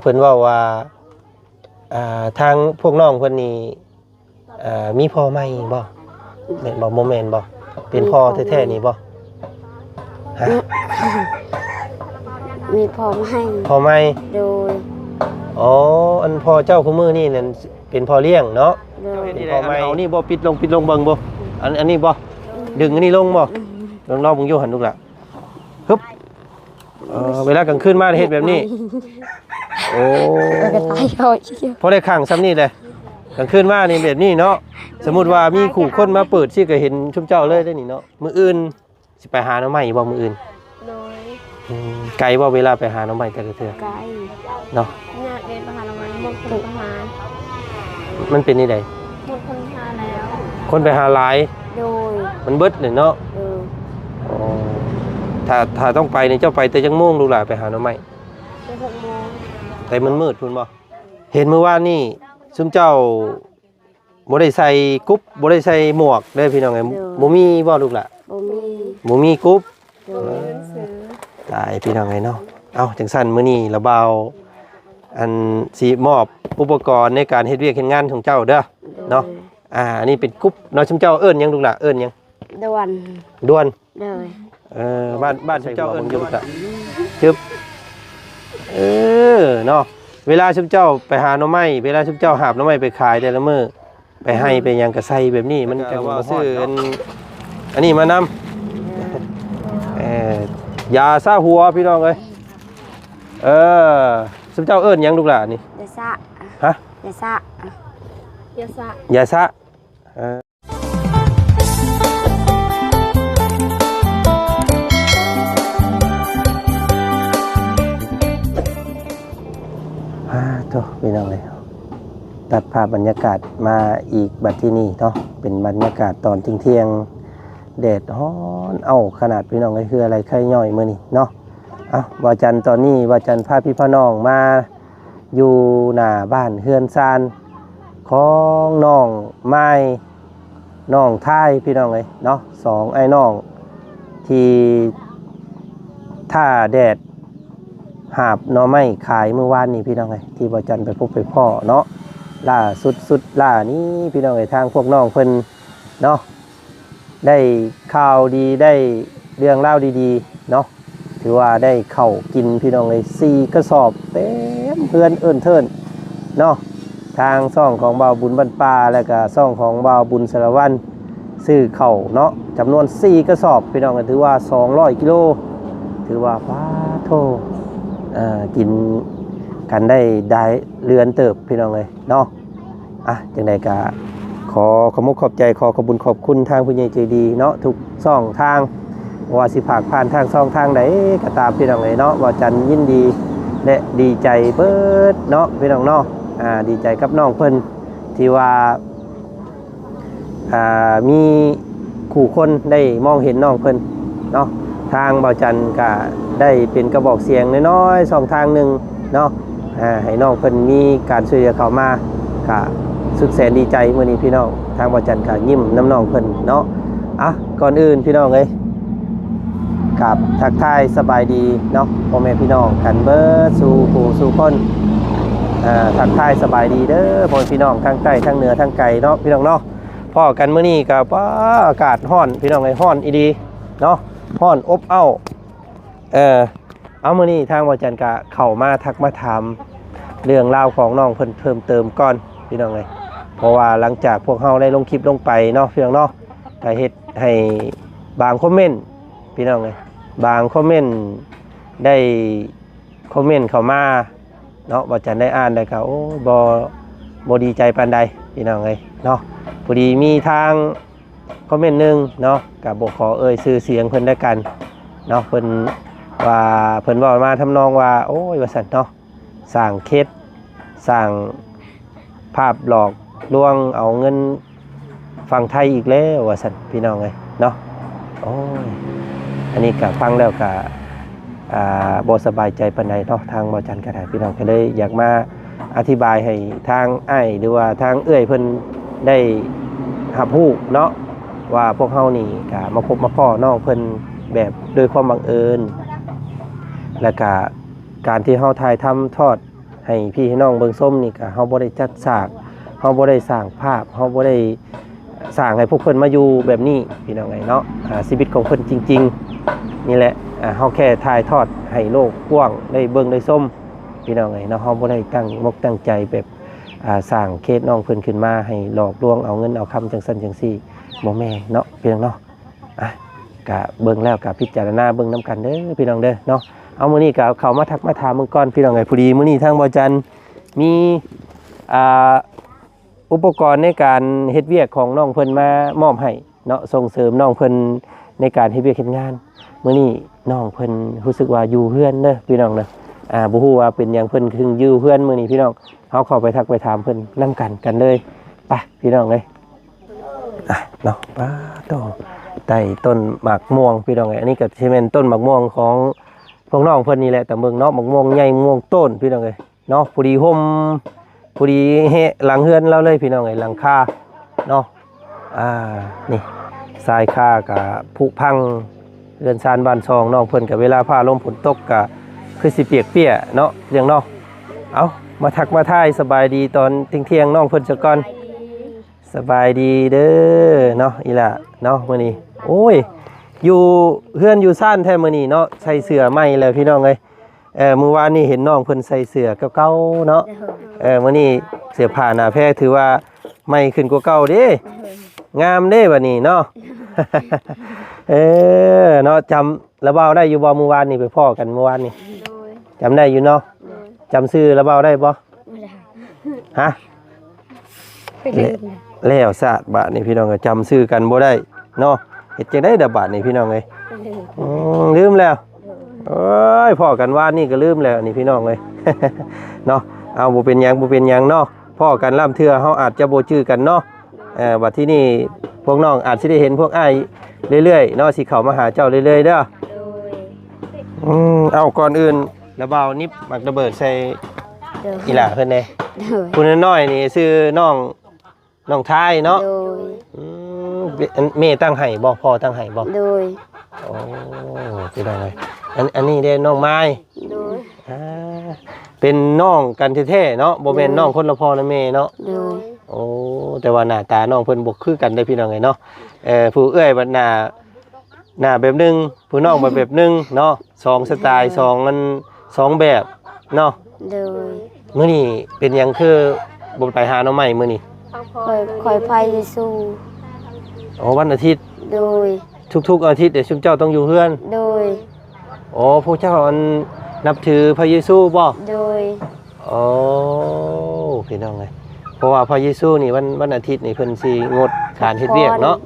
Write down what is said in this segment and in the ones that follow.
เพิ่นเว้าว่าทางพวกน้องเพิ่นนี่มีพ่อใหม่บ่แม่นบ่บ่แม่นบ่เป็นพ่อแท้ๆนี่บ่ฮะมีพ่อใหม่พ่อใหม่โดยอ๋ออันพ่อเจ้าคุมื้อนี่นั่นเป็นพ่อเลี้ยงเนาะโดยพ่อใหม่เอานี่บ่ปิดลงเบิ่งบ่อันนี้บ่ดึงอันนี้ลงบ่ลองมึงอยู่หั่นลูกล่ะฮึบเวลากลางคืนมาเฮ็ดแบบนี้โอ้พอได้ขังซ้ำนี่เลยกลางคืนมานี่แบบนี้เนาะสมมุติว่ามีขู่คนมาเปิดสิก็เห็นชุมเจ้าเลยได้นี่เนาะมื้ออื่นสิไปหาหน่อไม้บ่มื้ออื่นโดยไกลบ่เวลาไปหาหน่อไม้แต่ละเทื่อไกลเนาะเนี่ยเดินไปหาหน่อไม้หมดคนไปหามันเป็นนี่ใดหมดคนหาแล้วคนไปหาหลายโดยมันเบิดเลยเนาะอ๋อถ้าต้องไปนี่เจ้าไปแต่จังโมงลูกหลานไปหาหน่อไม้ไป6 โมงแต่มันมืดพุ่นบ่เห็นเมื่อวานนี่ซุมเจ้าบ่ได้ใส่กุ๊บบ่ได้ใส่หมวกเด้อพี่น้องไงบ่มีบ่ลูกล่ะบ่มีกุ๊บตายพี่น้องไงเนาะเอาจังซั่นมื้อนี้ระเบาอันสิมอบอุปกรณ์ในการเฮ็ดเวียกเฮ็ดงานของเจ้าเด้อเนาะอันนี้เป็นกุ๊บเนาะซุมเจ้าเอิ้นหยังลูกล่ะเอิ้นหยังด่วนเลยบ้านซุมเจ้าเอิ้นอยู่ลูกล่ะจึ๊บเนาะเวลาชุบเจ้าไปหาหน่อไม้เวลาชุบเจ้าหาบหน่อไม้ไปขายแต่ละมื้อไปให้ไปยังกระไซแบบนี้มันจะว่าซื้ออันนี้มานำยาซาหัวพี่น้องเอ้ยชุบเจ้าเอิ้นยังลูกหล่ะนี่ยาซะฮะยาซะยาซะตัวพี่น้องเลยตัดภาพบรรยากาศมาอีกบัดที่นี่เนาะเป็นบรรยากาศตอนเที่ยงแดดฮ้อนขนาดพี่น้องเลยคืออะไรไข่ย่อยมื้อนี้เนาะวาจันตอนนี้วาจันพาพี่พ่อน้องมาอยู่หน้าบ้านเฮือนซานของน้องไม้น้องท้ายพี่น้องเลยเนาะ2ไอ้น้องที่ท่าแดดหาบหน่อไม้ขายเมื่อวานนี้พี่น้องไงที่บ่จันไปพบไปพ่อเนาะล่าสุดล่านี้พี่น้องไงทางพวกน้องเพิ่นเนาะได้ข่าวดีได้เรื่องเล่าดีๆเนาะถือว่าได้เข้ากินพี่น้องไง4 กระสอบเต็มเพื่อนเอิ้นเทินเนาะทางซ่องของบ่าวบุญบ้านป่าแล้วก็ซ่องของบ่าวบุญสารวัตรซื้อเข้าเนาะจำนวน4 กระสอบพี่น้องก็ถือว่า200 กิโลถือว่าฟ้าโทกินกันได้เรือนเติบพี่น้องเลยเนาะจังใดก็ขอขอบขอบใจขอบุญขอบคุณทางผู้ใหญ่ใจดีเนาะทุกช่องทางว่าสิผากผ่านทางช่องทางไหนก็ตามพี่น้องเลยเนาะว่าจันยินดีและดีใจเบิดเนาะพี่น้องเนาะดีใจกับน้องเพิ่นที่ว่ามีคู่คนได้มองเห็นน้องเพิ่นเนาะทางบ่าวจันก็ได้เป็นกระบอกเสียงน้อยๆ2 ทางหนึ่งเนาะให้น้องเพิ่นมีการช่วยเหลือเข้ามาก็สุดแสนดีใจมื้อนี้พี่น้องทางบ่าวจันก็ยิ้มน้ำน้องเพิ่นเนาะก่อนอื่นพี่น้องเอ้ยกับทักทายสบายดีเนาะพ่อแม่พี่น้องกันเบิดสู่ผู้สู่คนทักทายสบายดีเด้อพ่อพี่น้องทั้งใต้ทั้งเหนือทั้งไกลเนาะพี่น้องเนาะพ่อกันมื้อนี้ก็อากาศร้อนพี่น้องเอ้ยร้อนอีดีเนาะร้อนอบอ้าวเอามื้อนี้ทางบ่าวจันก็เข้ามาทักมาถามเรื่องราวของน้องเพิ่มเติมก่อนพี่น้องเอ้ยเพราะว่าหลังจากพวกเฮาได้ลงคลิปลงไปเนาะพี่น้องเนาะก็เฮ็ดให้บางคอมเมนต์พี่น้องเอ้ยบางคอมเมนต์ได้คอมเมนต์เข้ามาเนาะบ่าวจันได้อ่านได้ก็โอ้บ่ดีใจปานใดพี่น้องเอ้ยเนาะพอดีมีทางคอมเมนต์นึงเนาะก็บ่ขอเอ่ยชื่อเสียงเพิ่นด้วยกันเนาะเพิ่นว่ามาทำนองว่าโอ้ยว่าซั่นเนาะสร้างเคสสร้างภาพหลอกลวงเอาเงินฝั่งไทยอีกแล้วว่าซั่นพี่น้องเอ้ยเนาะโอ้ยอันนี้ก็ฟังแล้วก็บ่สบายใจปานใดเนาะทางบ่าวจันก็ได้พี่น้องก็เลยอยากมาอธิบายให้ทางอ้ายหรือว่าทางเอื้อยเพิ่นได้รับรู้เนาะว่าพวกเฮานี่ก็มาพบมาพ้อน้องเพิ่นแบบโดยความบังเอิญและก็การที่เฮาถ่ายทำทอด ให้พี่ให้น้องเบิ่งส้มนี่ก็เฮาบ่ได้จัดฉากเฮาบ่ได้สร้างภาพเฮาบ่ได้สร้างให้พวกเพิ่นมาอยู่แบบนี้พี่น้องไงเนาะชีวิตของเพิ่นจริงๆนี่แหละเฮาแค่ถ่ายทอดให้โลกกว้างได้เบิ่งได้ส้มพี่น้องไงเนาะเฮาบ่ได้ตั้งมกตั้งใจแบบสร้างเคสน้องเพิ่นขึ้นมาให้หลอกลวงเอาเงินเอาคำจังซั่นจังซี่บ่แม่เนาะพี่น้องเนาะกะเบิ่งแล้วกะพิจารณาเบิ่งนํกันเด้อพี่น้องเด้อเนาะเอามื้อนี้กะเข้ามาทักมาถามมึงก่อนพี่น้องไงพอดีมื้อนี้ทางบ่จันมีอุปกรณ์ในการเฮ็ดเวียกของน้องเพิ่นมามอบให้เนาะส่งเสริมน้องเพิ่นในการเฮ็ดเวียกเฮ็ดงานมื้อนี้น้องเพิ่นรู้สึกว่าอยู่เฮือนเด้อพี่น้องเด้อบ่ฮู้ว่าเป็นหยังเพิ่นถึงอยู่เฮือนมื้อนี้พี่น้องเฮาเข้าไปทักไปถามเพิ่นนํกันเลยไปพี่น้องเอ้ยเนาะป้าโตใต้ต้นหมากม่วงพี่น้องเอ้ยอันนี้ก็สิแม่นต้นหมากม่วงของพวกน้องเพิ่นนี่แหละแต่เมืองเนาะหมากม่วงใหญ่ม่วงต้นพี่น้องเอ้ยเนาะพอดีห่มพอดีหลังเฮือนเราเลยพี่น้องเอ้ยหลังคาเนาะนี่ทรายคากับผุพังเรือนชานบ้านซองน้องเพิ่นกับเวลาฟ้าลมฝนตกก็คือสิเปียกเปียเนาะเรื่องเนาะเอามาทักมาทายสบายดีตอนเที่ยงน้องเพิ่นซะก่อนสบายดีเด้อเนาะอีหล่ะเนาะมื้อนี้โอ้ยอยู่เฮือนอยู่ซ่านแท้มื้อนี้เนาะใส่เสื้อใหม่แล้วพี่น้องเอ้ยมื้อวานนี้เห็นน้องเพิ่นใส่เสื้อเก่าๆเนาะมื้อนี้เสื้อผ้าหน้าแพรถือว่าใหม่ขึ้นกว่าเก่าเด้งามเด้บัดนี้เนาะ เนาะจำระเบ้าได้อยู่บ่มื้อวานนี่ไปพ้อกันมื้อวานนี่จำได้อยู่เนาะจำชื่อระเบ้าได้บ่ฮะแล้วซะบาดนี้พี่น้องก็จำชื่อกันบ่ได้เนาะเฮ็ดจังได๋ดะบาดนี้พี่น้องเอ้ยลืมแล้วโอ้ยพ้อกันวานนี่ก็ลืมแล้วนี่พี่น้องเอ้ย เนาะเอาบ่เป็นหยังเนาะพ้อกันล่ำเทื่อเฮาอาจจะบ่ชื่อกันเนาะบัดที่นี่พวกน้องอาจสิได้เห็นพวกอ้ายเรื่อยๆเนาะสิเข้ามาหาเจ้าเรื่อยๆเด้อเอาก่อนอื่นระเบ้านิบมักระเบิดใส่อีหล่าเพิ่นแน่ผู้น้อยๆนี่ชื่อน้องทายเนาะแม่ตั้งให้บ่พ่อตั้งให้บ่โดยโอ้สิได้เลยอันนี้เด้น้องไม้โดยเป็นน้องกันแท้ๆเนาะบ่แม่นน้องคนละพ่อละแม่เนาะโดยโอ้แต่ว่าหน้าตาน้องเพิ่นบ่คือกันได้พี่น้องเอ้ยเนาะผู้เอื้อยบัดหน้าแบบนึงผู้น้องแบบนึงเนาะ2สไตล์2แบบเนาะโดยมื้อนี้เป็นหยังคือบ่ไปหาน้องใหม่มื้อนี้คอยไปสู้อ๋อวันอาทิตย์โดยทุกอาทิตย์เดี๋ยวชุมเจ้าต้องอยู่เฮือนโดยอ๋อพวกเจ้านับถือพระเยซูบ่โดยอ๋อพี่น้องเอ้ยเพราะว่าพระเยซูนี่วันอาทิตย์นี่เพิ่นสิงดการเฮ็ดเวียกเนาะ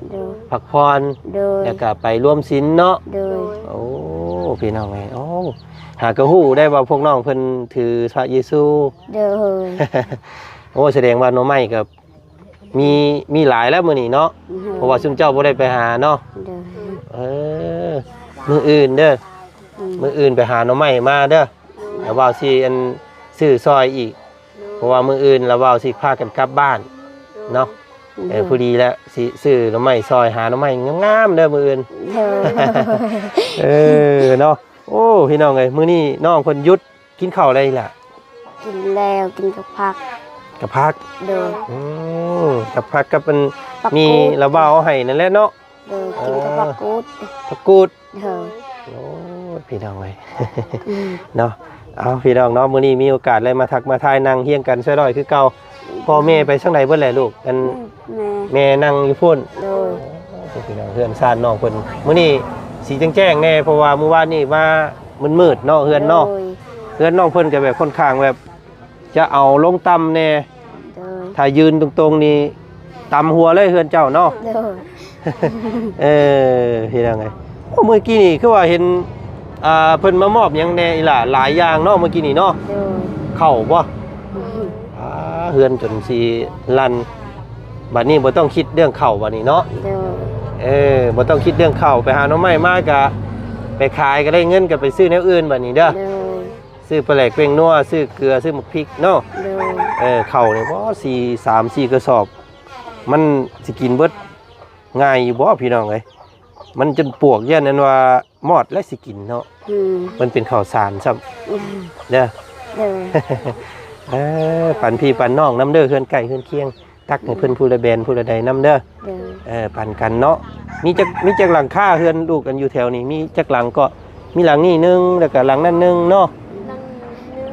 พักผ่อนแล้วก็ไปร่วมศีลเนาะโอ้พี่น้องเอ้ยโอ้หากระฮู้ได้ว่าพวกน้องเพิ่นถือพระเยซูเด้อ โอ้แสดงว่าน้องใหม่ก็มีหลายแล้วมื้อนี้เนาะเพราะว่าซุมเจ้าบ่ได้ไปหาเนาะมื้ออื่นเด้อมื้ออื่นไปหาน้องใหม่มาเด้อแล้วว่าสิซื้อซอยอีกเพราะว่ามื้ออื่นแล้วว่าสิพากันกลับบ้านเนาะพอดีแล้วสิซื้อน้องใหม่ซอยหาน้องใหม่งามๆเด้อมื้ออื่นเนาะโอ้พี่น้องเอ้ยมื้อนี้น้องเพิ่นหยุดกินข้าวอะไรล่ะกินแล้วกินกับผักเด้อกับผักกับมันมีระเบ้าให้นั่นแหละเนาะกินกับผักกูดโอ้พี่น้องเอ้ยเนาะเอาพี่น้องเนาะมื้อนี้มีโอกาสเลยมาทักมาทายนั่งเฮียงกันซอยๆคือเก่าพ่อแม่ไปทางใดเบิดแหละลูกแม่นั่งอยู่พุ่นพี่น้องเฮือนซ่านน้องเพิ่นมื้อนี้สีแจ้งๆแน่เพราะว่ามื้อวานนี้มามืดๆเนาะเฮือนน้องเพิ่นก็แบบค่อนข้างแบบจะเอาลงต่ำแน่ถ้ายืนตรงๆนี่ต่ำหัวเลยเฮือนเจ้าเนาะพี่น้องไงเมื่อกี้นี่คือว่าเห็นเพิ่นมามอบหยังแน่อีหล่ะหลายอย่างเนาะเมื่อกี้นี่เนาะเข้าบ่เฮือนจนสิลั่นบัดนี้บ่ต้องคิดเรื่องเข้าบัดนี้เนาะบ่ต้องคิดเรื่องเข้าไปหาน้องไม้มากะไปขายก็ได้เงินก็ไปซื้อแนวอื่นบัดนี้เด้อซื้อปลาแหลกเป้งนัวซื้อเกลือซื้อหมกพริกเนาะเข่าเนี่ยบ่3-4กระสอบมันสิกินเบิดง่ายอยู่บ่พี่น้องเอ้ยมันจนปวกยันนั้นว่ามอดและสิกินเนาะมันเป็นข้าวสารซ้ำเด้อ ปั่นพี่ปั่นน้องน้ำเด้อเฮือนไก่เฮือนเคียงตักให้เพิ่นผู้ละแบนผู้ละใดน้ำเด้อ โดย ปั่นกันเนาะมีจักหลังคาเฮือนลูกกันอยู่แถวนี้มีจักหลังก็มีหลังนี้นึงแล้วก็หลังนั้นนึงเนาะ นั่งนึง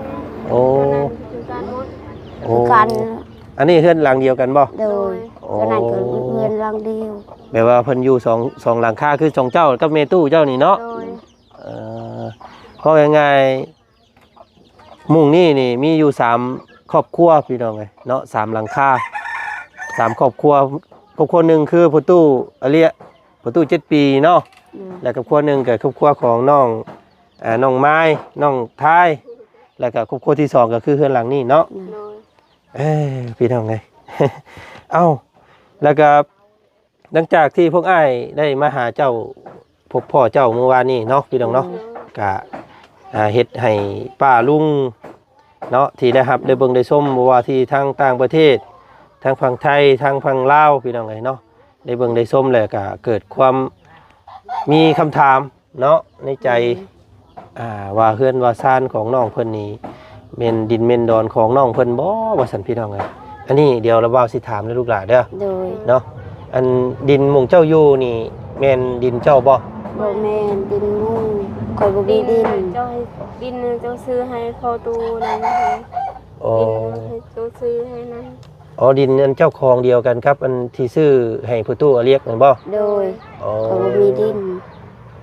โอ้ คือการมด โอ้ กัน อันนี้เฮือนหลังเดียวกันบ่ โดยก็นั่นก็เพื่อนรังเดียว แปลว่าเพิ่นอยู่สองหลังคาคือสองเจ้ากับเมตู้เจ้านี่เนาะ โดย เพราะง่ายๆมุ่งนี่มีอยู่3ครอบครัวพี่น้องเลยเนาะ3หลังคา3ครอบครัวหนึงคือพ่อตู้อเลียพ่อตู้7 ปีเนาะแล้วก็ครอบครัวหนึงก็ครอบครัวของน้องไม้น้องท้ายแล้วก็ครอบครัวที่2ก็คือเฮือนหลังนี้เนาะ โดย พี่น้องไง เอ้าแล้วก็หลังจากที่พวกอ้ายได้มาหาเจ้าพบพ่อเจ้าเมื่อวานนี้เนาะพี่น้องเนาะก็เฮ็ดให้ป้าลุงเนาะที่ได้รับได้เบิ่งได้ชมบ่ว่าที่ทางต่างประเทศทางฝั่งไทยทางฝั่งลาวพี่น้องไงเนาะได้เบิ่งได้ชมแล้วก็เกิดความมีคำถามเนาะในใจว่าเฮือนว่าซ่านของน้องเพิ่นนี่เม่นดินเม่นดอนของน้องเพิ่นบ่ว่าซั่นพี่น้องเอ้ยอันนี้เดี๋ยวเราเว้าสิถามเลยลูกหลานเด้อ โดย เนาะอันดินหมู่เจ้าอยู่นี่แม่นดินเจ้าบ่ บ่แม่นดินมุ่งคอยบ่มีดิน เจ้าให้ดินเจ้าซื้อให้พอตูนั่นให้ อ๋อ ดินให้เจ้าซื้อให้นั้น อ๋อดินอันเจ้าของเดียวกันครับอันที่ซื้อให้ผู้ตู้เรียกนั่นบ่ โดย อ๋อ คอยบ่มีดิน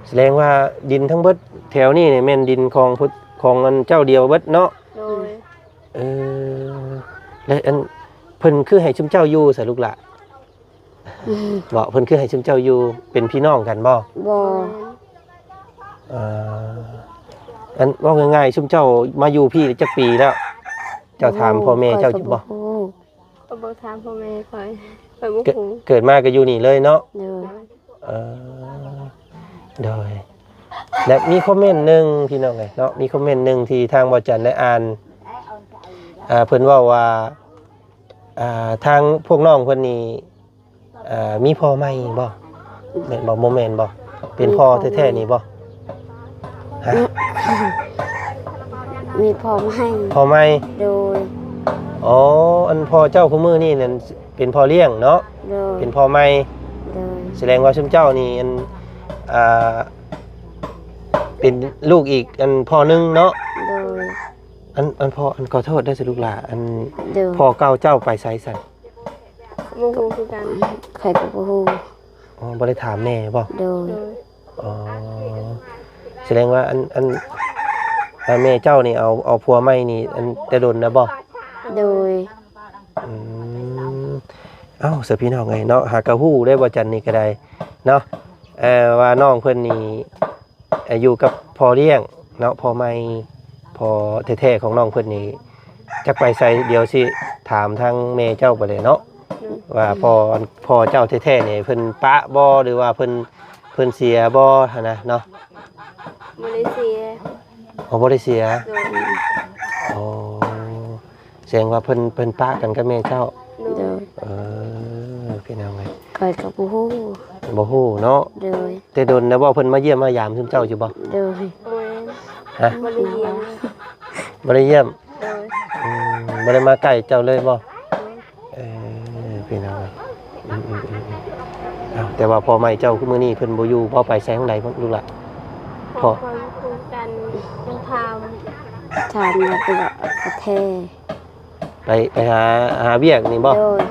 แสดงว่าดินทั้งเบิดแถวนี้นี่แม่นดินของอันเจ้าเดียวเบิดเนาะ โดย แล้วอันเพิ่นคือให้ชุมเจ้าอยู่ซะลูกหล่ะบ่เพิ่นคือให้ชุมเจ้าอยู่เป็นพี่น้องกันบ่ บ่ อันว่าง่ายๆชุมเจ้ามาอยู่พี่จักปีแล้วเจ้าถามพ่อแม่เจ้าจิบ่ ฮู้ ก็บอกถามพ่อแม่คอยบุหู เกิดมาก็อยู่นี่เลยเนาะ โดย โดยและมีคอมเมนต์หนึ่งพี่น้องไงเนาะมีคอมเมนต์หนึ่งที่ทางบอจันได้อ่านเพิ่นว่าทางพวกน้องเพิ่นนี่มีพ่อใหม่บ่แม่นบ่โมเมนต์บ่เป็นพ่อแท้ๆนี่บ่ฮะ มีพ่อให้ พ่อใหม่ โดย อ๋ออันพ่อเจ้าคู่มือนี่นั่นเป็นพ่อเลี้ยงเนาะ โดย เป็นพ่อใหม่ โดย แสดงว่าชุมเจ้านี่อันเป็นลูกอีกอันพ่อหนึงเนาะ โดย อันพ่ออันขอโทษได้สิลูกหล่ะอัน โดย พ่อเก่าเจ้าไปไสสั่น บุหูคือกัน คอยก็บ่ฮู้ อ๋อบ่ได้ถามแน่บ่ โดย โดย อ๋อแสดงว่าอันแม่เจ้านี่เอาผัวใหม่นี่อันแต่ดนนะบ่ โดย อืมเอ้าสิพี่น้องไงเนาะหากะฮู้ได้บ่จันนี่ก็ได้เนาะว่าน้องเพิ่นนี่อยู่กับพ่อเลี้ยงเนาะพ่อใหม่พ่อแท้ๆของน้องเพิ่นนี่จักไปไสเดี๋ยวสิถามทางแม่เจ้าไปเลยเนาะว่าพ่อเจ้าแท้ๆนี่เพิ่นปะบ่หรือว่าเพิ่นเสียบ่หั่นนะเนาะ มาเลเซีย อ๋อบ่ได้เสีย โดย อ๋อแสดงว่าเพิ่นปะกันกับแม่เจ้า โดย พี่น้องไง คอยก็บ่ฮู้ บ่ฮู้เนาะ โดย แต่ดนนะบ่เพิ่นมาเยี่ยมมายามซุมเจ้าอยู่บ่ โดย โดย ฮะ มาเลเซีย บ่ได้เยี่ยม โดย บ่ได้มาใกล้เจ้าเลยบ่พี่น้องไงอ้าวแต่ว่าพอใหม่เจ้าคือมื้อนี้เพิ่นบ่อยู่บ่ไปไสทางใดบ่ลูกล่ะ พอคนคุยกันยังท ถามมาเป็นประเทศ ไปหาเวียกนี่บ่ โดย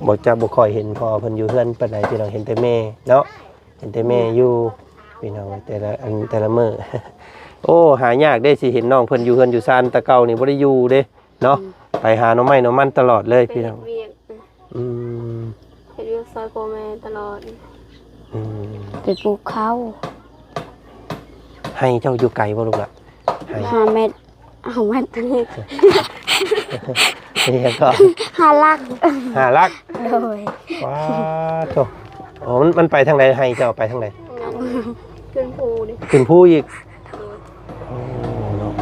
บอกจะบ่ค่อยเห็นพอเพิ่นอยู่เฮือนปานใดพี่น้องเห็นแต่แม่เนาะเห็นแต่แม่อยู่พี่น้องแต่ละมื้อ โอ้หายากได้สิเห็นน้องเพิ่นอยู่เฮือนอยู่ซานตะเก่านี่บ่ได้อยู่เด้เนาะไปหาหน่อไม้หน่อมันตลอดเลย ำ พี่น้อง เวียก อืม เฮ็ดเวียกซอยพ่อแม่ตลอด ไปปลูกข้าว ให้เจ้าอยู่ไกลบ่ลูกล่ะให้ 5 เม็ดเอาเม็ดนี้ นี่ก็ 5 ลัก หาลัก โดย ว้าโธ่อ๋อมันไปทางใดให้เจ้าไปทางใด ขึ้นภูดิ ขึ้นภูอีกโอ้เนาะ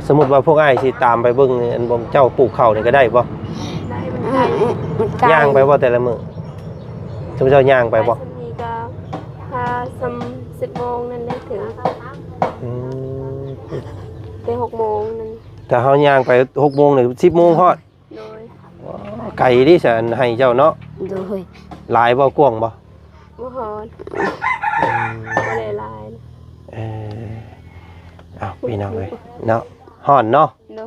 สมมุติว่าพวกอ้ายสิตามไปเบิ่งอันบ่เจ้าปลูกข้าวนี่ก็ได้บ่ ได้มันไกล มันไกล ย่างไปบ่แต่ละมื้อสมมุติเจ้าย่างไปบ่ สมีก็พา10 โมงนั่นได้ถึง อืม แต่6 โมงนึง แต่เฮาย่างไป6 โมงนี่10 โมงฮอด โดย ไก่ที่ฉันให้เจ้าเนาะ โดย หลายบ่กว้างบ่ บ่ฮอดบ่ได้หลายนะ เอออ้าวพี่น้องเอ้ยเนาะฮ้อนเนาะ โดย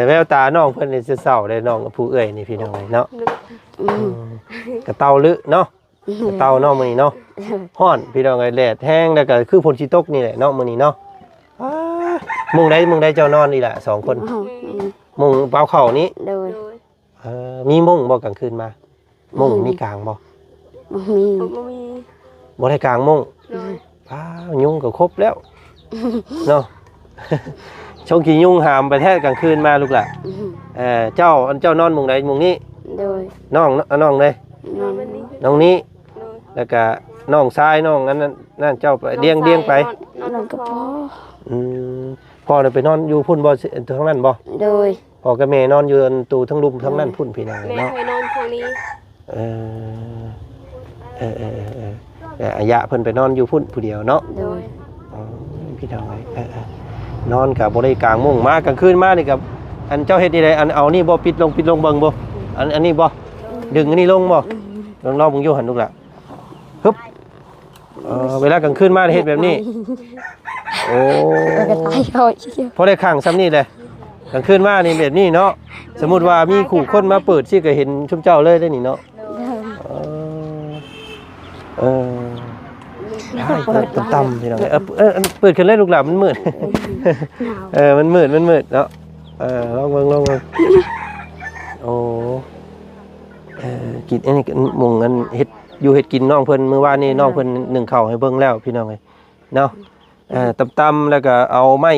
แววตาน้องเพิ่นนี่สิเศร้าเลยน้องผู้เอ้ยนี่พี่น้องเอ้ยเนาะ นึก กระเตาลึเนาะกระเตาเนาะมื้อนี้เนาะฮ้อนพี่น้องเอ้ยแดดแห้งแล้วก็คือฝนสิตกนี่แหละเนาะมื้อนี้เนาะอ้ามุงใดเจ้านอนนี่แหละ2 คนมุงเปล่าเข้านี้ โดย โดย มีมุงบ่กลางคืนมามุงมีกลางบ่ บ่มี บ่มี บ่ได้กลางมุง โดย อ้าวยุงก็ครบแล้วเนาะ ชงขี้ยุงหามไปแท้กลางคืนมาลูกล่ะเจ้านอนมุงใดมุงนี้ โดย น้องเลย นอนวันนี้ น้องนี้ โดย แล้วก็น้องชายน้องนั่นเจ้าไปเลี้ยงไป นอน นอน กั กั บบ พ่ พ่ อ อ พ่อเนี่ยไปนอนอยู่พุ่นบ่ทั้งนั้นบ่ โดย พ่อกับแม่นอนอยู่ตูทั้งลุมทั้งนั้นพุ่นพี่น้อง แม่ เนาะ เคยนอนทางนี้ แต่อายะเพิ่นไปนอนอยู่พุ่นผู้เดียวเนาะ โดย พี่น้องนอนกับบ่ได้กลางมุ้งมากลางคืนมานี่กับอันเจ้าเฮ็ดนี่ได้อันเอานี่บ่ปิดลงเบิ่งบ่อันนี้บ่ดึงอันนี้ลงบ่ลองมึงอยู่หั่นลูกล่ะฮึบเวลากลางคืนมาเฮ็ดแบบนี้โอ้ ก็ตายเขาเชียว พอได้ข้างซ้ำนี่เลยกลางคืนมานี่แบบนี้เนาะสมมุติว่ามีขู่คนมาเปิดสิก็เห็นชุมเจ้าเลยได้นี่เนาะต่ำพี่น้องเปิดขึ้นเลยลูกหลานมันมืดมันมืดเนาะลองเบิ่งโอ้กินอันนี้มุงอันเฮ็ดอยู่เฮ็ดกินน้องเพิ่นมื้อวานนี้น้องเพิ่นนึ่งข้าวให้เบิ่งแล้วพี่น้องเอ้ยเนาะต่ำแล้วก็เอาไม้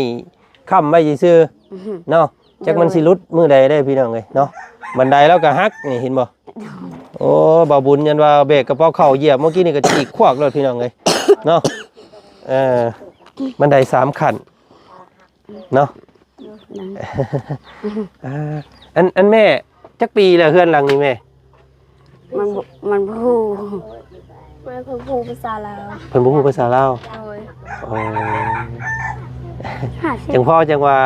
ค้ำไว้ซื่อๆเนาะจักมันสิหลุดมื้อใดได้พี่น้องเอ้ยเนาะบันไดแล้วก็หักนี่เห็นบ่โอ้บ่าวบุญยันว่าเบรกกระเป๋าเข่าเหยียบเมื่อกี้นี่ก็จีกขวากเลยพี่น้องเอ้ยเนาะบันได3 ขั้นเนาะอันแม่จักปีแล้วเฮือนหลังนี้แม่ มันผู้ แม่เพิ่นพูดภาษาลาว เพิ่นบ่ฮู้ภาษาลาว โดย จังพ่อจังว่า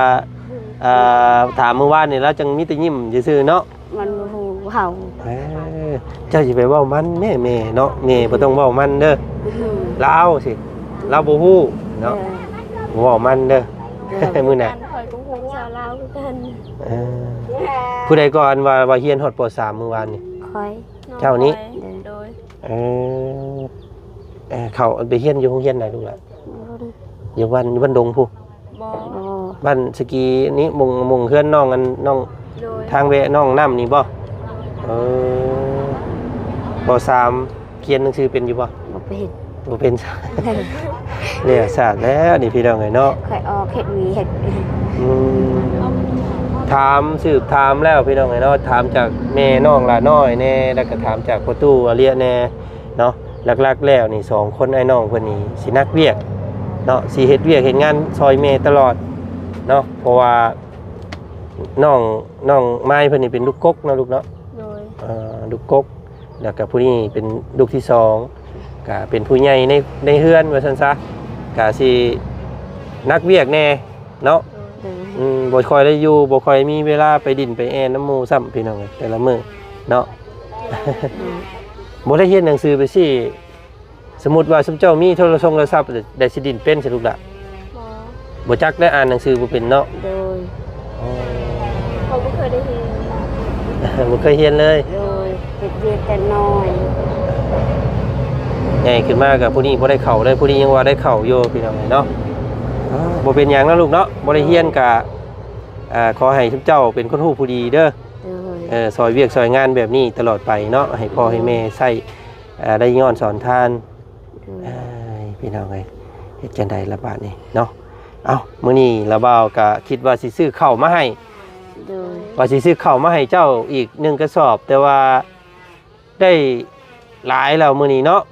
ถามเมื่อวานนี่แล้วจังมีแต่ยิ้มซื่อๆเนาะ มันผู้เห่า เจ้าสิไปเว้ามันแม่เนาะแม่บ่ต้องเว้ามันเด้อลาวสิลาวบ่ฮู้เนาะเว้ามันเด้อมื้อน่ะ คอยก็พูดภาษาลาวคือกัน ผู้ใดก่อนว่าเฮียนฮอดป .3 มื้อวานนี่ คอย เจ้านี้ โดย เขาไปเฮียนอยู่โรงเรียนไหนลูกล่ะอยู่บ้านดงผู้ บ่ บ่ บ้านสกีนี้มุงเฮือนน้องอันน้อง โดย ทางแวะน้องน้ำนี่บ่ป .3 เขียนหนังสือเป็นอยู่บ่ บ่เป็น บ่เป็น เนี่ยศาสตร์แล้วนี่พี่น้องเอ้ยเนาะ คอยออกเฮ็ดหวีเฮ็ด ถามสืบถามแล้วพี่น้องเอ้ยเนาะถามจากแม่น้องละน้อยแน่แล้วก็ถามจากพ่อตู้อาเลียแน่เนาะหลักๆแล้วนี่2 คนไอ้น้องเพิ่นนี่สินักเวียกเนาะสิเฮ็ดเวียกเฮ็ดงานซอยแม่ตลอดเนาะเพราะว่าน้องไม้เพิ่นนี่เป็นลูกกกเนาะลูกเนาะ โดย ลูกกกแล้วก็ผู้นี้เป็นลูกที่2ก็เป็นผู้ใหญ่ในเฮือนว่าซั่นซะก็สินักเวียกแน่เนาะ โดย บ่ค่อยได้อยู่บ่ค่อยมีเวลาไปดินไปแอนน้ำหมู่ซ้ำพี่น้องเอ้ยแต่ละมื้อเนาะ บ่ได้เรียนหนังสือไปสิสมมุติว่าสมเจ้ามีโทรศัพท์ได้สิดินเป็นสิลูกล่ะ บ่ บ่จักได้อ่านหนังสือบ่เป็นเนาะ โดย เขาบ่เคยได้เห็น บ่เคยเรียนเลย โดยเฮ็ดเวียกแต่น้อย ใหญ่ขึ้นมากับผู้นี้บ่ได้เข้าเลยผู้นี้ยังว่าได้เข้าอยู่พี่น้องเอ้ยเนาะบ่เป็นหยังนะลูกเนาะบ่ได้เรียนก็ขอให้สมเจ้าเป็นคนฮู้ผู้ดีเด้อ โดย ซอยเวียกซอยงานแบบนี้ตลอดไปเนาะให้พ่อให้แม่ใช้ได้ย้อนสอนทานพี่น้องเอ้ยเฮ็ดจังได๋ละบาดนี้เนาะเอ้ามื้อนี้ละบ่าวก็คิดว่าสิซื้อข้าวมาให้ โดย ว่าสิซื้อข้าวมาให้เจ้าอีก1 กระสอบแต่ว่าได้หลายแล้วมื้อนี้เนาะ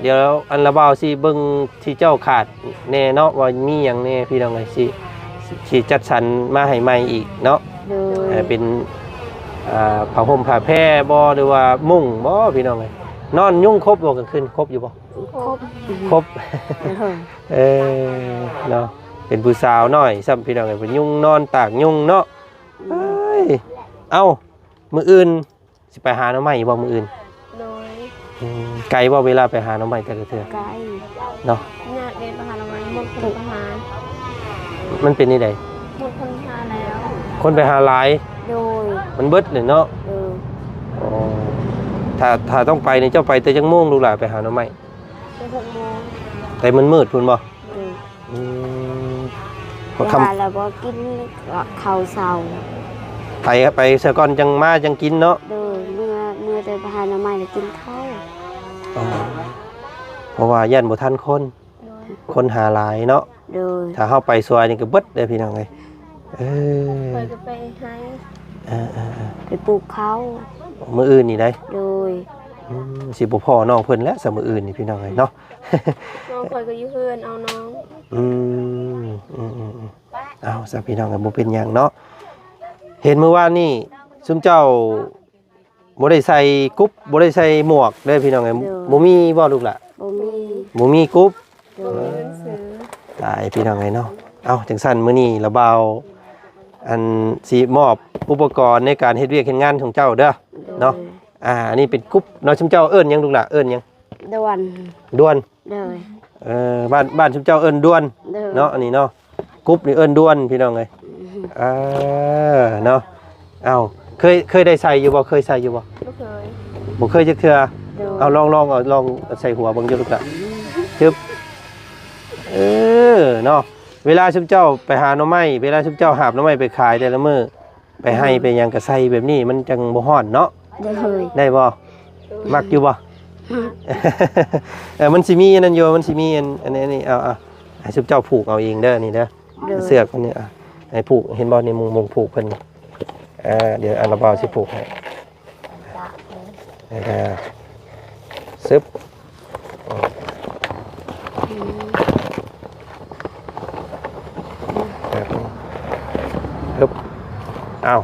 เดี๋ยวอันละบ่าวสิเบิ่งที่เจ้าขาดแน่เนาะว่ามีหยังแน่พี่น้องเอ้ยสิจัดสรรมาให้ใหม่อีกเนาะ โดย เป็นผ้าห่มผ้าแพร่บ่หรือว่ามุ้งบ่พี่น้องเอ้ยนอนยุ่งครบบ่กลางคืนครบอยู่บ่ ครบ ครบ โดย เนาะ เป็นผู้สาวน้อยซ้ำพี่น้องเอ้ยเป็นยุงนอนตากยุงเนาะเอ้ยเอ้ามื้ออื่นสิไปหาหน่อไม้บ่มื้ออื่น โดย ไกลบ่เวลาไปหาหน่อไม้แต่ละเทื่อ ไกล เนาะ ญาติเดินประหารเอาไว้หมดคนประหาร มันเป็นนี่ได หมดคนประหารแล้ว คนไปหาหลาย โดย มันเบิดเลยเนาะ อ๋อถ้าต้องไปนี่เจ้าไปแต่จังโมงลูกหลานไปหาหน่อไม้ ไป6 โมง แต่มันมืดพุ่นบ่ โดย อืม เว บ่คำ ลาเราบ่กินข้าวเช้า ไปซะก่อนจังมาจังกินเนาะ โดยเมื่อเดินไปหาหน่อไม้แล้วกินข้าว อ๋อเพราะว่าย่านบ่ทันคน โดย คนหาหลายเนาะ โดย ถ้าเฮาไปซอยนี่ก็เบิดเด้อพี่น้องเอ้ยเออ คอยก็ไปให้ ไปปลูกข้าว มื้ออื่นนี่ได้ โดย สิบ่พ้อน้องเพิ่นแล้วซะมื้ออื่นนี่พี่น้องเอ้ยเนาะ น้องคอยก็อยู่เพื่อนเอาน้อง อืมเอาซะพี่น้องก็บ่เป็นหยังเนาะเห็นเมื่อวานนี่ซุมเจ้าบ่ได้ใส่กุ๊บบ่ได้ใส่หมวกเด้อพี่น้องเอ้ยบ่มีบ่ลูกล่ะ บ่มี บ่มีกุ๊บ โด บ่ ย มีหนังสือ ตายพี่น้องเอ้ยเนาะเอ้าจังซั่นมื้อนี้ระเบาอันสิมอบอุปกรณ์ในการเฮ็ดเวียกเฮ็ดงานของเจ้าเด้อเนาะอันนี้เป็นกุ๊บเนาะซุมเจ้าเอิ้นหยังลูกล่ะเอิ้นหยัง ดวน ด้วน โดย บ้านซุมเจ้าเอิ้นด้วน โดย เนาะอันนี้เนาะกุ๊บนี่เอิ้นด้วนพี่น้องเอ้ยเนาะเอ้าเคยได้ใส่อยู่บ่เคยใส่อยู่บ่ บ่เคย บ่เคยจักเทื่อ โดย เอาลองเอาลองใส่หัวเบิ่งอยู่ลูกล่ะจึ๊บเนาะเวลาชุมเจ้าไปหาหน่อไม้เวลาชุมเจ้าหาบหน่อไม้ไปขายแต่ละมื้อไปให้ไปหยังก็ใส่แบบนี้มันจังบ่ฮ้อนเนาะ โดย ได้บ่มักอยู่บ่ มันสิมีอันนั้นอยู่มันสิมีอันนี้เอาให้ชุมเจ้าผูกเอาเองเด้อนี่เด้อ โดย เสื้อคนนี้ให้ผูกเห็นบ่ในมุงผูกเพิ่นเดี๋ยวอันระบาวสิผูกให้ซึบครับเอา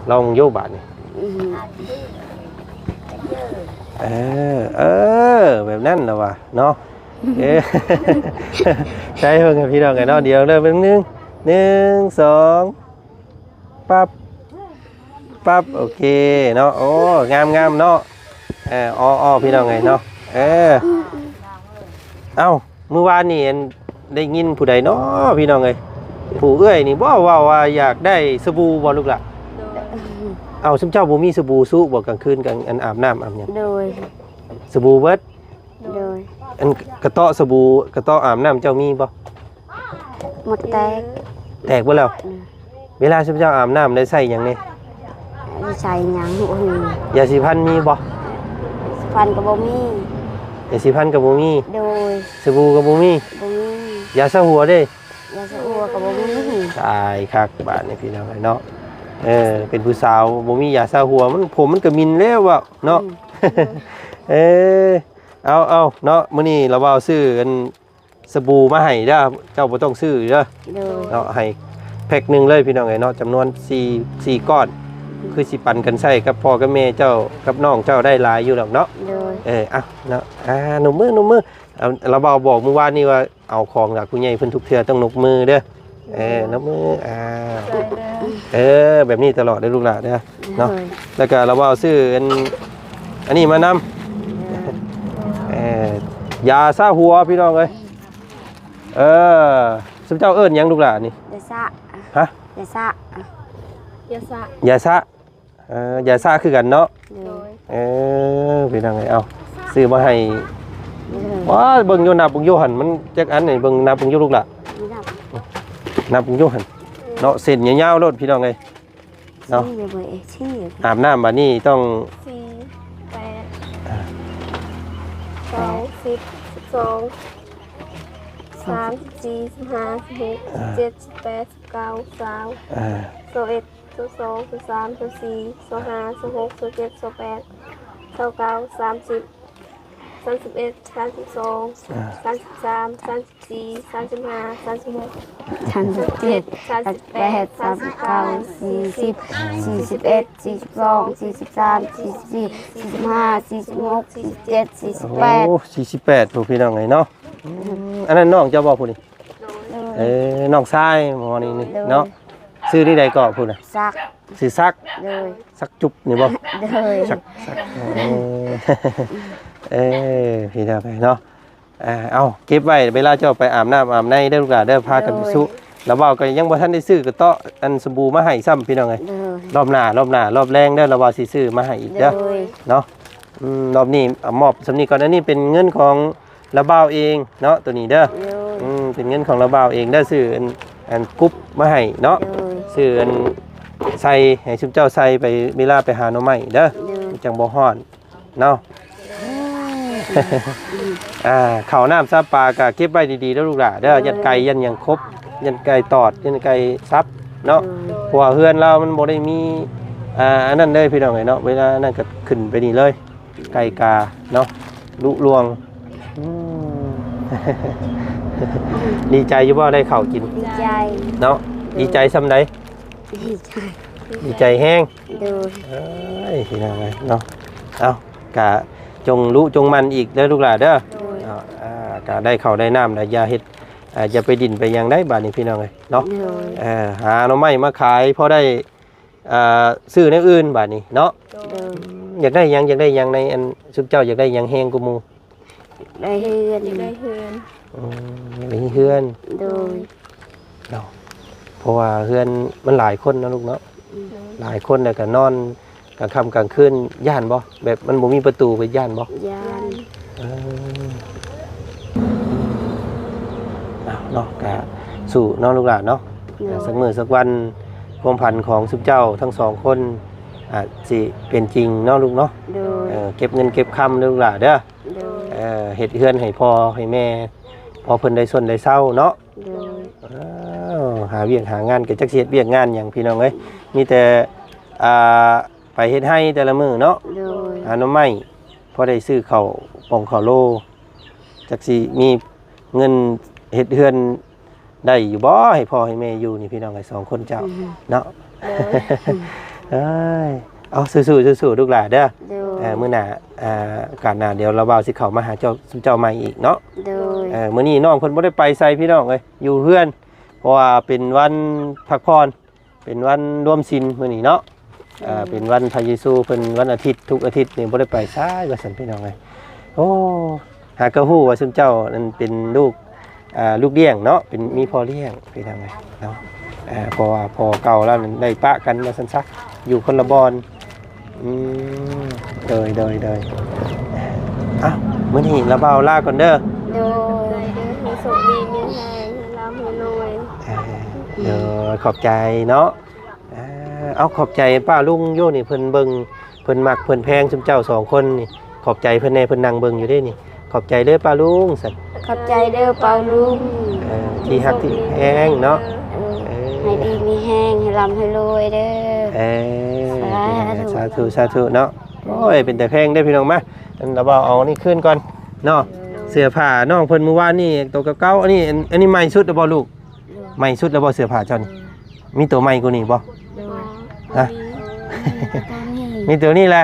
ลองโยกบาทนี่แบบนั้นนะวะเนาะใช้เพิ่งพี่น้องกันเนาะเดี๋ยวเริ่มเป็นหนึ่งสองปั๊บโอเคเนาะโอ้งามเนาะพี่น้องไงเนาะเอ้าเมื่อวานนี่ได้ยินผู้ใดเนาะพี่น้องไงผู้เอื้อยนี่บ่ว่าอยากได้สบู่บ่ลูกล่ะ โดย เอาซุมเจ้าบ่มีสบู่สู้บ่กลางคืนกลางอันอาบน้ำอาบหยัง โดย สบู่เบิด โดย อันกระเตาะสบู่กระเตาะอาบน้ำเจ้ามีบ่ หมดแตก แตกบ่แล้วเวลาซุมเจ้าอาบน้ำได้ใส่หยังนี่ ใส่หยังหัวหนึ่ง ยาสีฟันมีบ่ ฟันกับบ่มี ยาสีฟันก็บ่มี โดย สบู่ก็บ่มี บ่มี ยาสระหัวเด้ ยาสะอัวกับบ่มี ตายคักบาดนี่พี่น้องเนาะเป็นผู้สาวบ่มียาสระหัวมันผมมันก็มินแล้วอะเนาะเอาเนาะมื้อนี้เราเอาซื้อกันสบู่มาให้เด้อเจ้าบ่ต้องซื้อเด้อ โดย เนาะให้แพ็คหนึงเลยพี่น้องเอ้ยเนาะจำนวน4ก้อนคือสิปันกันใช้กับพ่อกับแม่เจ้ากับน้องเจ้าได้หลายอยู่ดอกเนาะ โดย เนาะหนุ่มมือเอาเราบอกเมื่อวานนี้ว่าเอาของจากผู้ใหญ่เพิ่นทุกเทื่อต้องนกมือเด้อนกมือใจเด้อ แบบนี้ตลอดได้ลูกหลานเด้อเนาะ โดย แล้วก็เราเอาซื้ออันนี้มานำยาซาหัวพี่น้องเอ้ยสมเจ้าเอิ้นหยังลูกหลานนี่ ยาสะ ฮะ ยาสะ ยาสะ ยาซะยาซาคือกันเนาะ โดย พี่น้องเอ้ยเอาซื้อมาให้ โดย ว้าเบิ่งโยนับเบิ่งโยหันมันจักอันนี่เบิ่งนับเบิ่งโยลูกหล่ะ นี่ดับ นับเบิ่งโยหันเนาะเส้นยาวๆโลดพี่น้องเอ้ยเนาะ ชี้เลยเว้ยชี้ อาบน้ำบัดนี้ต้อง 4 8 2 10 12 3 4 15 16 17 18 19 20 21 22 23 24 25 26 27 28 29 30 31 32 33 34 35 36 37 38 39 40 41 42 43 44 45 46 47 โอ้ 48 48พวกพี่น้องเอ้ยเนาะอันนั้นน้องเจ้าบ่ผู้นี่ โดย น้องชายหมอนี่เนาะซื้อที่ใดก็พุ่นน่ะ ซัก ซื้อซัก เลย ซักจุบนี่บ่ เลย ซักพี่น้องเนาะเอาเก็บไว้เวลาเจ้าไปอาบน้ำอาบในเด้อลูกหลานเด้อพากันไปสุแล้วเว้าก็ยังบ่ทันได้ซื้อก็เตาะอันสบู่มาให้ซ้ำพี่น้องเอ้ย เลย รอบหน้ารอบแรงเด้อเราว่าสิซื้อมาให้อีกเด้อ เลย เนาะรอบนี้มอบสำนีก่อนอันนี้เป็นเงินของระบ่าวเองเนาะตัวนี้เด้อ เลย เป็นเงินของระบ่าวเองได้อซื้ออันกุ๊บมาให้เนาะ เลย ซื้ออันใส่ให้ชุบเจ้าใส่ไปเวลาไปหาหน่อไม้เด้อ เลย จังบ่ฮ้อนเนาะ ข้าวน้ำซาปลาก็เก็บไว้ดีๆแล้วลูกหลานเด้อยันไก่ยันหยังครบยันไก่ตอดยันไก่ซับเนาะเพราะว่าเฮือนเรามันบ่ได้มีอันนั้นเลยพี่น้องเนาะเวลานั้นก็ขึ้นไปนี่เลยไก่กาเนาะลุลวงดีใจอยู่บ่ได้ข้าวกิน ดีใจ เนาะดีใจซำใด ดีใจ ดีใจแห้ง เลย เอ้ยพี่น้องเนาะเอากะจงรู้จงมันอีกเด้อลูกหลานเด้อ ก็ได้เข้าได้น้ำได้ยาเฮ็ดอย่าไปดินไปยังได้บาดนี้พี่น้องเอ้ยเนาะ เลย หาหน่อไม้มาขายพอได้ซื้อในอื่นบาดนี้เนาะ เลย อยากได้หยังในอันซุปเจ้าอยากได้หยังแฮงกูหมู่ ได้เฮือน ได้เฮือน มีเฮือน เลย เนาะเพราะว่าเฮือนมันหลายคนนะลูกเนาะหลายคนแล้วก็นอนกลางค่ำกลางคืนย่านบ่แบบมันบ่มีประตูไปย่านบ่ ยาน เนาะกะสู่น้องลูกหลานเนาะสักมื้อสักวันความพันของสุเจ้าทั้งสองคนอาจสิเป็นจริงเนาะลูกเนาะ เลย เก็บเงินเก็บคำลูกหลานเด้อ เลย เฮ็ดเฮือนให้พ่อให้แม่พอเพิ่นได้ส่วนได้เศร้าเนาะ เลย หาเวียกหางานก็จักสิเฮ็ดเวียกงานหยังพี่น้องเอ้ยมีแต่ไปเฮ็ดให้แต่ละมื้อเนาะ เลย หาหน่อไม้พอได้ซื้อข้าวปองข้าวโลจักสิมีเงินเฮ็ดเฮือนได้อยู่บ่ให้พ่อให้แม่อยู่นี่พี่น้องไอ้สองคนเจ้าเนาะเอ้ยเอาสู้ๆลูกหลานเด้อ เลย มื้อหน้าการหน้าเดี๋ยวเราบ่าวสิเข้ามาหาเจ้าใหม่อีกเนาะ เลย มื้อนี้น้องเพิ่นบ่ได้ไปไสพี่น้องเอ้ยอยู่เฮือนเพราะว่าเป็นวันพักผ่อนเป็นวันรวมศีลมื้อนี้เนาะเป็นวันพระเยซูเพิ่นวันอาทิตย์ทุกอาทิตย์นี่บ่ได้ไปไสว่าซั่นพี่น้องเอ้ยโอ้หากะฮู้ว่าซุมเจ้านั่นเป็นลูกเลี้ยงเนาะเป็นมีพ่อเลี้ยงพี่น้องเอ้ยเนาะเพราะว่าพ่อเก่าแล้วนั่นได้ปะกันว่าซั่นซะอยู่คนละบอนโดยมื้อนี้เราเบาลาก่อนเด้อ เลย ให้สุขดีมีแรงให้ร่ำให้รวย เดี๋ยวขอบใจเนาะเอาขอบใจป้าลุงโยนี่เพิ่นเบิ่งเพิ่นมักเพิ่นแพงซุมเจ้าสองคนนี่ขอบใจเพิ่นแน่เพิ่นนั่งเบิ่งอยู่เด้นี่ขอบใจเด้อป้าลุงสั่น ขอบใจเด้อเปาลุง ที่ฮักที่แพงเนาะ ให้ดีมีแห้งให้ร่ำให้รวยเด้อ สาธุเนาะโอ้ยเป็นแต่แพงได้อพี่น้องมาอันเราเอานี่ขึ้นก่อนเนาะเสื้อผ้าน้องเพิ่นเมื่อวานนี่ตัวเก่าๆอันนี้ใหม่สุดแล้วบ่ลูกใหม่สุดแล้วบ่เสื้อผ้าเจ้านี่มีตัวใหม่กว่านี้บ่ ฮะ มีตัวนี้แหละ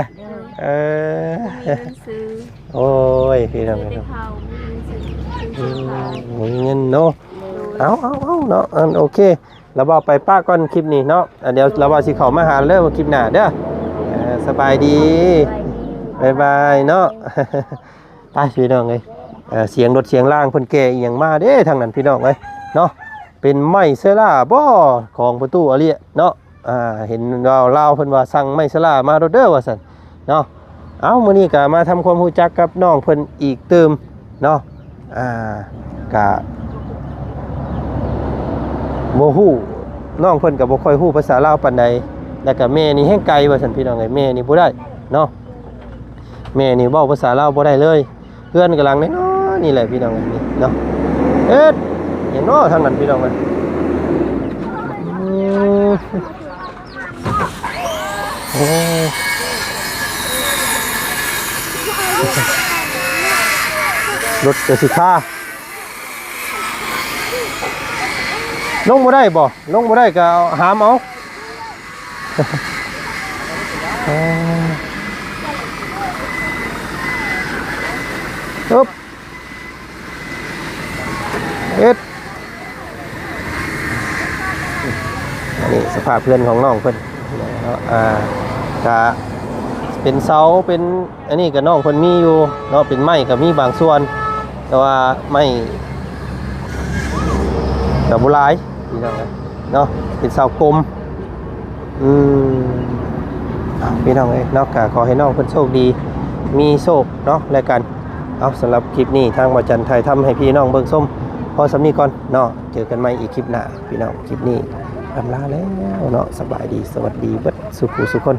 ซื้อ โอ้ยพี่น้อง ได้ เนาะ ข้าวซื้อ มีเงินเนาะเอาเนาะโอเคเราบอกไปป้าก่อนคลิปนี้เนาะเดี๋ยวเราบอกสิเข้ามาหาเริ่มคลิปหน้าเด้อสบายดีบ๊ายบายเนาะไปพี่น้องเอ้ยเสียงรถเสียงล่างเพิ่นแก่อีหยังมาเด้ทางนั้นพี่น้องเอ้ยเนาะเป็นไม้เซล่าบ่ของประตูอะเลียเนาะเห็นลาวเพิ่นว่าสั่งไม้เซล่ามาโรเด้อว่าซั่นเนาะเอามื้อนี้ก็มาทำความรู้จักกับน้องเพิ่นอีกเติมเนาะกะบ่ฮู้น้องเพิ่นก็บ่ค่อยฮู้ภาษาลาวปานใดแล้วก็แม่นี่แฮงไกลว่าซั่นพี่น้องเอ้ยแม่นี่บ่ได้เนาะแม่นี่เว้าภาษาลาวบ่ได้เลยเพื่อนกำลังน้อยๆนี่แหละพี่น้องเอ้ยนี่เนาะหยังเนาะทางนั้นพี่น้องเอ้ยรถจะสิค่าลงบ่ได้บ่ลงบ่ได้ก็หามเอาปึ๊บ นี่สภาพเพื่อนของน้องเพิ่นเนาะก็เป็นเสาเป็นอันนี้ก็น้องเพิ่นมีอยู่เนาะเป็นไม้ก็มีบางส่วนแต่ว่าไม้ก็บ่หลายพี่น้องเนาะเป็นเสากลมพี่น้องเอ้ยเนาะก็ขอให้น้องเพิ่นโชคดีมีโชคเนาะแล้วกันเอาสำหรับคลิปนี้ทางบ่จันไทยทำให้พี่น้องเบิ่งส้มพอสำนี้ก่อนเนาะเจอกันใหม่อีกคลิปหน้าพี่น้องคลิปนี้อำลาแล้วเนาะสบายดีสวัสดีเบิดสุขสุขคน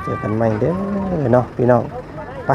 เจอกันใหม่เด้อเนาะพี่น้องไป